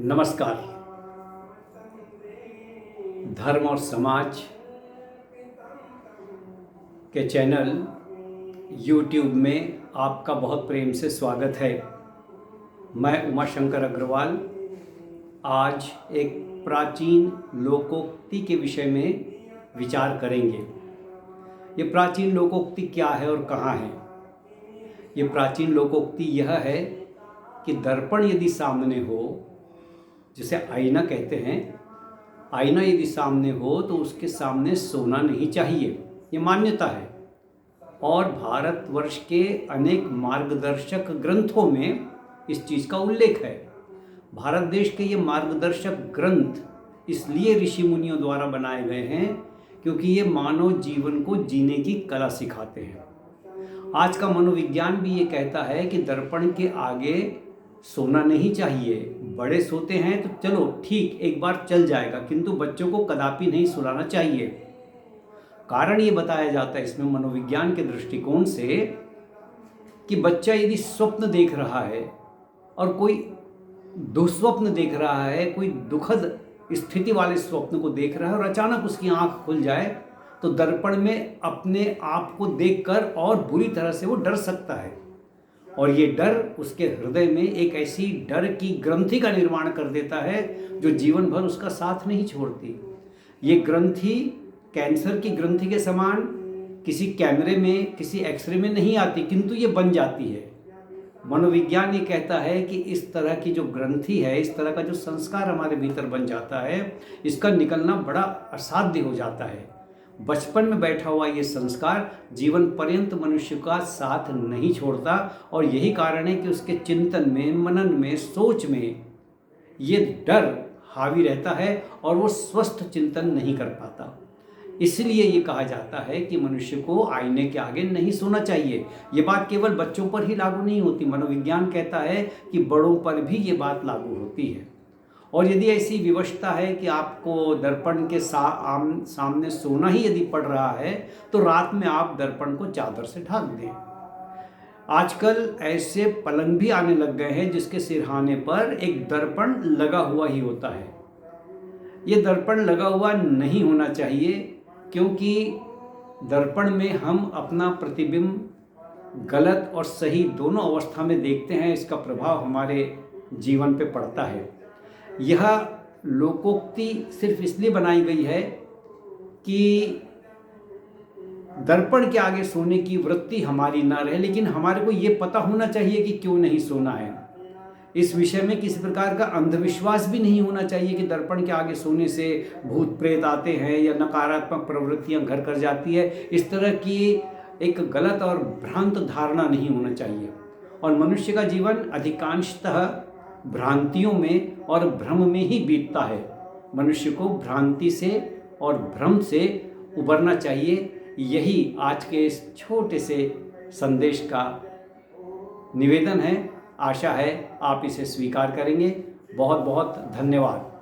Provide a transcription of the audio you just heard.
नमस्कार। धर्म और समाज के चैनल YouTube में आपका बहुत प्रेम से स्वागत है। मैं उमाशंकर अग्रवाल आज एक प्राचीन लोकोक्ति के विषय में विचार करेंगे। ये प्राचीन लोकोक्ति क्या है और कहाँ है? ये प्राचीन लोकोक्ति यह है कि दर्पण यदि सामने हो, जिसे आईना कहते हैं, आईना यदि सामने हो तो उसके सामने सोना नहीं चाहिए, ये मान्यता है। और भारतवर्ष के अनेक मार्गदर्शक ग्रंथों में इस चीज़ का उल्लेख है। भारत देश के ये मार्गदर्शक ग्रंथ इसलिए ऋषि मुनियों द्वारा बनाए गए हैं क्योंकि ये मानव जीवन को जीने की कला सिखाते हैं। आज का मनोविज्ञान भी ये कहता है कि दर्पण के आगे सोना नहीं चाहिए। बड़े सोते हैं तो चलो ठीक, एक बार चल जाएगा, किंतु बच्चों को कदापि नहीं सुलाना चाहिए। कारण ये बताया जाता है इसमें मनोविज्ञान के दृष्टिकोण से कि बच्चा यदि स्वप्न देख रहा है और कोई दुस्वप्न देख रहा है, कोई दुखद स्थिति वाले स्वप्न को देख रहा है और अचानक उसकी आंख खुल जाए तो दर्पण में अपने आप को देखकर और बुरी तरह से वो डर सकता है। और ये डर उसके हृदय में एक ऐसी डर की ग्रंथि का निर्माण कर देता है जो जीवन भर उसका साथ नहीं छोड़ती। ये ग्रंथि कैंसर की ग्रंथि के समान किसी कैमरे में, किसी एक्सरे में नहीं आती, किंतु ये बन जाती है। मनोविज्ञान ये कहता है कि इस तरह की जो ग्रंथि है, इस तरह का जो संस्कार हमारे भीतर बन जाता है, इसका निकलना बड़ा असाध्य हो जाता है। बचपन में बैठा हुआ ये संस्कार जीवन पर्यंत मनुष्य का साथ नहीं छोड़ता और यही कारण है कि उसके चिंतन में, मनन में, सोच में ये डर हावी रहता है और वो स्वस्थ चिंतन नहीं कर पाता। इसलिए ये कहा जाता है कि मनुष्य को आईने के आगे नहीं सोना चाहिए। ये बात केवल बच्चों पर ही लागू नहीं होती, मनोविज्ञान कहता है कि बड़ों पर भी ये बात लागू होती है। और यदि ऐसी विवशता है कि आपको दर्पण के सामने सोना ही यदि पड़ रहा है तो रात में आप दर्पण को चादर से ढक दें। आजकल ऐसे पलंग भी आने लग गए हैं जिसके सिरहाने पर एक दर्पण लगा हुआ ही होता है। ये दर्पण लगा हुआ नहीं होना चाहिए क्योंकि दर्पण में हम अपना प्रतिबिंब गलत और सही दोनों अवस्था में देखते हैं। इसका प्रभाव हमारे जीवन पे पड़ता है। यह लोकोक्ति सिर्फ इसलिए बनाई गई है कि दर्पण के आगे सोने की वृत्ति हमारी ना रहे, लेकिन हमारे को ये पता होना चाहिए कि क्यों नहीं सोना है। इस विषय में किसी प्रकार का अंधविश्वास भी नहीं होना चाहिए कि दर्पण के आगे सोने से भूत प्रेत आते हैं या नकारात्मक प्रवृत्तियां घर कर जाती है। इस तरह की एक गलत और भ्रांत धारणा नहीं होना चाहिए। और मनुष्य का जीवन अधिकांशतः भ्रांतियों में और भ्रम में ही बीतता है। मनुष्य को भ्रांति से और भ्रम से उबरना चाहिए। यही आज के इस छोटे से संदेश का निवेदन है। आशा है आप इसे स्वीकार करेंगे। बहुत बहुत धन्यवाद।